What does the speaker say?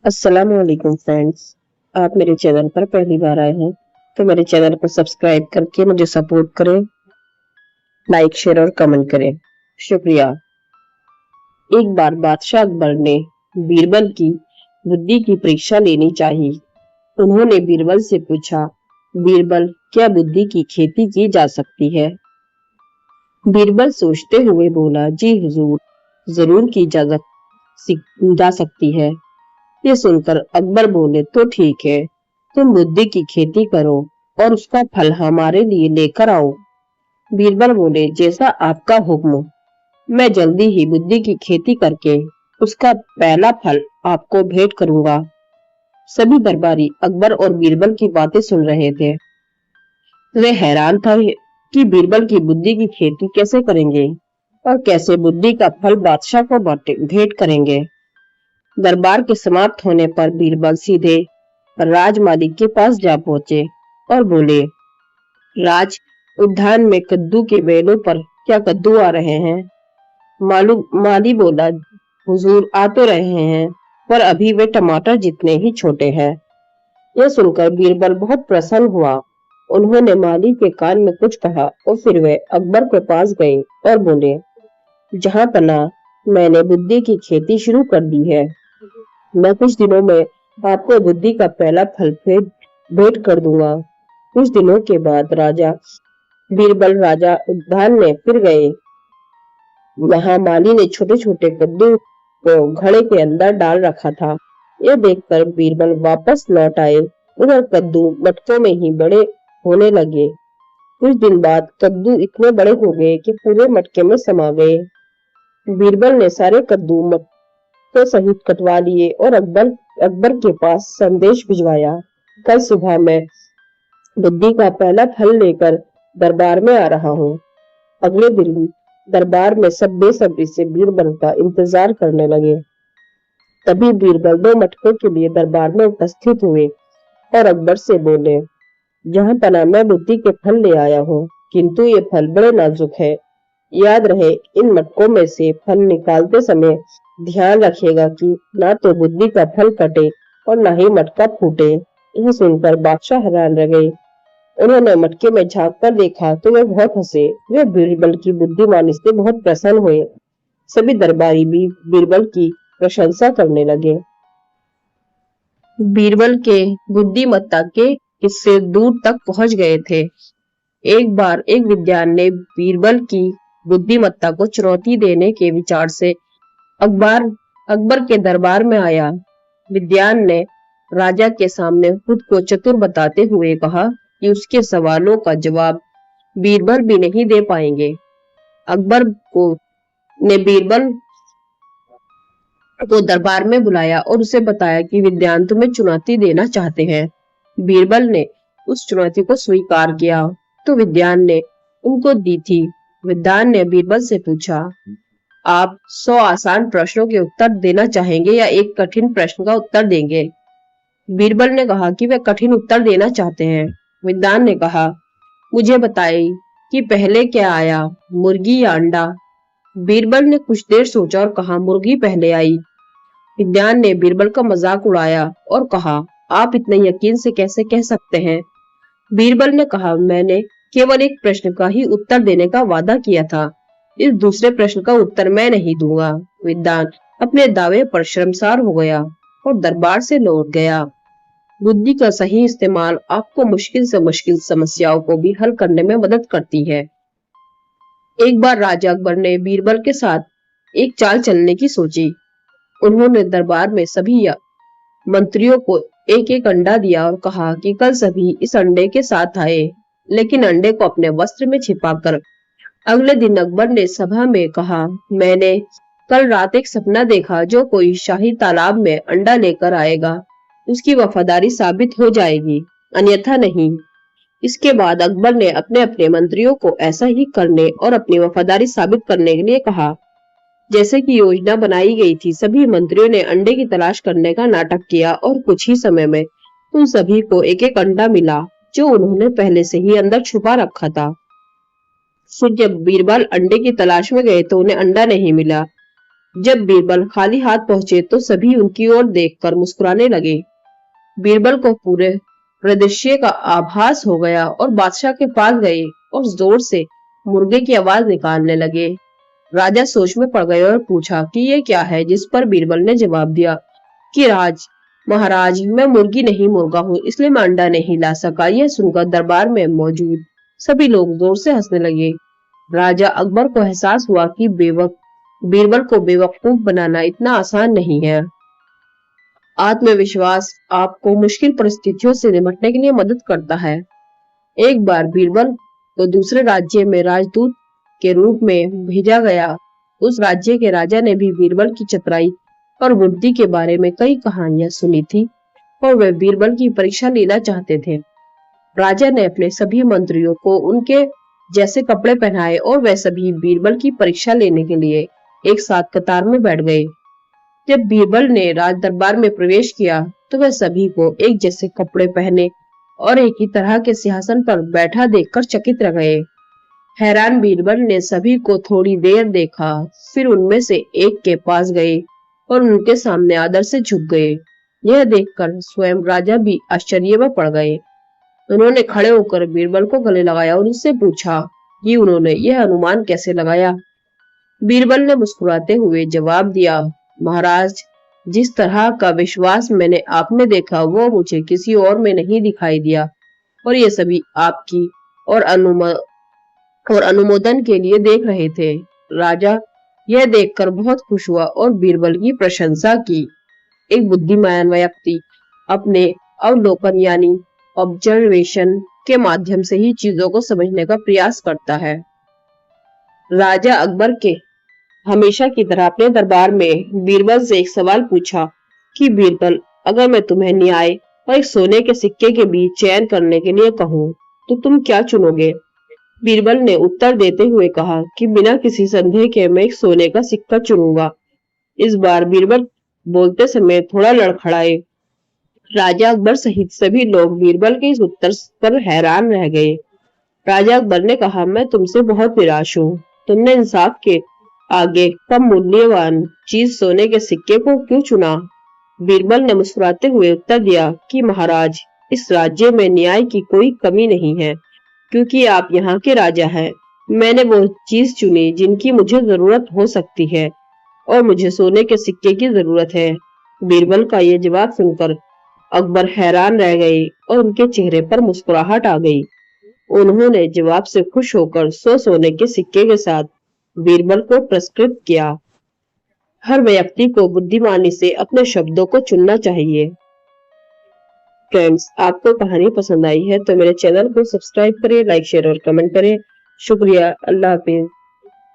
अस्सलाम वालेकुम फ्रेंड्स। आप मेरे चैनल पर पहली बार आए हैं तो मेरे चैनल को सब्सक्राइब करके मुझे सपोर्ट करें, लाइक शेयर और कमेंट करें। शुक्रिया। एक बार बादशाह अकबर ने बीरबल की बुद्धि की परीक्षा लेनी चाहिए। उन्होंने बीरबल से पूछा, बीरबल, क्या बुद्धि की खेती की जा सकती है? बीरबल सोचते हुए बोला, जी हुजूर, जरूर की जा सकती है। ये सुनकर अकबर बोले, तो ठीक है, तुम बुद्धि की खेती करो और उसका फल हमारे लिए लेकर आओ। बीरबल बोले, जैसा आपका हुक्म। मैं जल्दी ही बुद्धि की खेती करके उसका पहला फल आपको भेंट करूंगा। सभी दरबारी अकबर और बीरबल की बातें सुन रहे थे। वे हैरान था कि बीरबल की बुद्धि की खेती कैसे करेंगे और कैसे बुद्धि का फल बादशाह को भेंट करेंगे। दरबार के समाप्त होने पर बीरबल सीधे राजमालिक के पास जा पहुंचे और बोले, राज, उद्यान में कद्दू के बेलों पर क्या कद्दू आ रहे हैं? माली बोला, हुजूर, आ तो रहे हैं, पर अभी वे टमाटर जितने ही छोटे हैं। यह सुनकर बीरबल बहुत प्रसन्न हुआ। उन्होंने माली के कान में कुछ कहा और फिर वे अकबर के पास गए और बोले, जहां पना, मैंने बुद्धि की खेती शुरू कर दी है। मैं कुछ दिनों में आपको बुद्धि का पहला फल भेंट कर दूंगा। कुछ दिनों के बाद राजा उद्यान में फिर गए। वहां माली ने छोटे छोटे कद्दू को घड़े के अंदर डाल रखा था। यह देखकर बीरबल वापस लौट आए। उधर कद्दू मटकों में ही बड़े होने लगे। कुछ दिन बाद कद्दू इतने बड़े हो गए कि पूरे मटके में समा गए। बीरबल ने सारे कद्दू मटकों सहित कटवा लिए और अकबर के पास संदेश भिजवाया, कल सुबह मैं बुद्धि का पहला फल लेकर दरबार में आ रहा हूँ। अगले दिन दरबार में सब बेसब्री से बीरबल का इंतजार करने लगे। तभी बीरबल 2 मटकों के लिए दरबार में उपस्थित हुए और अकबर से बोले, जहां पना, मैं बुद्धि के फल ले आया हूँ, किंतु ये फल बड़े नाजुक है। याद रहे, इन मटकों में से फल निकालते समय ध्यान रखिएगा कि ना तो बुद्धि का फल कटे और ना ही मटका फूटे। यह सुनकर बादशाह हैरान रह गए। उन्होंने मटके में झांक कर देखा तो वे बहुत हंसे। वे बीरबल की बुद्धिमानी से बहुत प्रसन्न हुए। सभी दरबारी भी बीरबल की प्रशंसा करने लगे। बीरबल के बुद्धिमत्ता के किस्से दूर तक पहुंच गए थे। एक बार एक विद्वान ने बीरबल की बुद्धिमत्ता को चुनौती देने के विचार से अकबर के दरबार में आया। विद्वान ने राजा के सामने खुद को चतुर बताते हुए कहा कि उसके सवालों का जवाब बीरबल भी नहीं दे पाएंगे। अकबर ने बीरबल को दरबार में बुलाया और उसे बताया कि विद्वान तुम्हें चुनौती देना चाहते हैं। बीरबल ने उस चुनौती को स्वीकार किया तो विद्वान ने उनको दी थी। विद्वान ने बीरबल से पूछा, आप 100 आसान प्रश्नों के उत्तर देना चाहेंगे या एक कठिन प्रश्न का उत्तर देंगे? बीरबल ने कहा कि वे कठिन उत्तर देना चाहते हैं। विद्वान ने कहा, मुझे बताइए कि पहले क्या आया, मुर्गी या अंडा? बीरबल ने कुछ देर सोचा और कहा, मुर्गी पहले आई। विद्वान ने बीरबल का मजाक उड़ाया और कहा, आप इतने यकीन से कैसे कह सकते हैं? बीरबल ने कहा, मैंने केवल एक प्रश्न का ही उत्तर देने का वादा किया था। इस दूसरे प्रश्न का उत्तर मैं नहीं दूंगा। विद्वान अपने दावे पर शर्मसार हो गया और दरबार से लौट गया। बुद्धि का सही इस्तेमाल आपको मुश्किल से मुश्किल समस्याओं को भी हल करने में मदद करती है। एक बार राजा अकबर ने बीरबल के साथ एक चाल चलने की सोची। उन्होंने दरबार में सभी मंत्रियों को एक एक अंडा दिया और कहा कि कल सभी इस अंडे के साथ आए, लेकिन अंडे को अपने वस्त्र में छिपाकर। अगले दिन अकबर ने सभा में कहा, मैंने कल रात एक सपना देखा, जो कोई शाही तालाब में अंडा लेकर आएगा उसकी वफादारी साबित हो जाएगी, अन्यथा नहीं। इसके बाद अकबर ने अपने अपने मंत्रियों को ऐसा ही करने और अपनी वफादारी साबित करने के लिए कहा। जैसे कि योजना बनाई गई थी, सभी मंत्रियों ने अंडे की तलाश करने का नाटक किया और कुछ ही समय में उन सभी को एक एक अंडा मिला, जो उन्होंने पहले से ही अंदर छुपा रखा था। फिर जब बीरबल अंडे की तलाश में गए तो उन्हें अंडा नहीं मिला। जब बीरबल खाली हाथ पहुंचे तो सभी उनकी ओर देखकर मुस्कुराने लगे। बीरबल को पूरे परिदृश्य का आभास हो गया और बादशाह के पास गए और जोर से मुर्गे की आवाज निकालने लगे। राजा सोच में पड़ गए और पूछा कि ये क्या है, जिस पर बीरबल ने जवाब दिया कि महाराज, मैं मुर्गी नहीं मुर्गा हूँ, इसलिए मैं अंडा नहीं ला सका। यह सुनकर दरबार में मौजूद सभी लोग जोर से हंसने लगे। राजा अकबर को एहसास हुआ कि बीरबल को बेवकूफ बनाना इतना आसान नहीं है। आत्मविश्वास आपको मुश्किल परिस्थितियों से निपटने के लिए मदद करता है। एक बार बीरबल को दूसरे राज्य में राजदूत के रूप में भेजा गया। उस राज्य के राजा ने भी बीरबल की चतुराई और बुद्धि के बारे में कई कहानियां सुनी थी और वे बीरबल की परीक्षा लेना चाहते थे। राजा ने अपने सभी मंत्रियों को उनके जैसे कपड़े पहनाए और वे सभी बीरबल की परीक्षा लेने के लिए एक साथ कतार में बैठ गए। जब बीरबल ने राज दरबार में प्रवेश किया तो वह सभी को एक जैसे कपड़े पहने और एक ही तरह के सिंहासन पर बैठा देखकर चकित रह गए। हैरान बीरबल ने सभी को थोड़ी देर देखा, फिर उनमें से एक के पास गए और उनके सामने आदर से झुक गए। यह देखकर स्वयं राजा भी आश्चर्य में पड़ गए। उन्होंने खड़े होकर बीरबल को गले लगाया और उससे पूछा कि उन्होंने यह अनुमान कैसे लगाया। बीरबल ने मुस्कुराते हुए जवाब दिया, महाराज, जिस तरह का विश्वास मैंने आप में देखा वो मुझे किसी और में नहीं दिखाई दिया और ये सभी आपकी और अनुमोदन के लिए देख रहे थे। राजा यह देखकर बहुत खुश हुआ और बीरबल की प्रशंसा की। एक बुद्धिमान व्यक्ति अपने अवलोकन यानी ऑब्जर्वेशन के माध्यम से ही चीजों को समझने का प्रयास करता है। राजा अकबर के हमेशा की तरह अपने दरबार में बीरबल से एक सवाल पूछा कि बीरबल, अगर मैं तुम्हें न्याय और एक सोने के सिक्के के बीच चयन करने के लिए कहूँ तो तुम क्या चुनोगे? बीरबल ने उत्तर देते हुए कहा कि बिना किसी संदेह के मैं एक सोने का सिक्का चुनूंगा। इस बार बीरबल बोलते समय थोड़ा लड़खड़ाए। राजा अकबर सहित सभी लोग बीरबल के इस उत्तर पर हैरान रह गए। राजा अकबर ने कहा, मैं तुमसे बहुत निराश हूँ। तुमने इंसाफ के आगे कम मूल्यवान चीज सोने के सिक्के को क्यों चुना? बीरबल ने मुस्कुराते हुए उत्तर दिया कि महाराज, इस राज्य में न्याय की कोई कमी नहीं है क्योंकि आप यहाँ के राजा हैं। मैंने वो चीज चुनी जिनकी मुझे जरूरत हो सकती है और मुझे सोने के सिक्के की जरूरत है। बीरबल का ये जवाब सुनकर अकबर हैरान रह गए और उनके चेहरे पर मुस्कुराहट आ गई। उन्होंने जवाब से खुश होकर 100 सोने के सिक्के के साथ बीरबल को पुरस्कृत किया। हर व्यक्ति को बुद्धिमानी से अपने शब्दों को चुनना चाहिए। फ्रेंड्स, आपको कहानी पसंद आई है तो मेरे चैनल को सब्सक्राइब करें, लाइक, शेयर और कमेंट करें। शुक्रिया। अल्लाह हाफिज।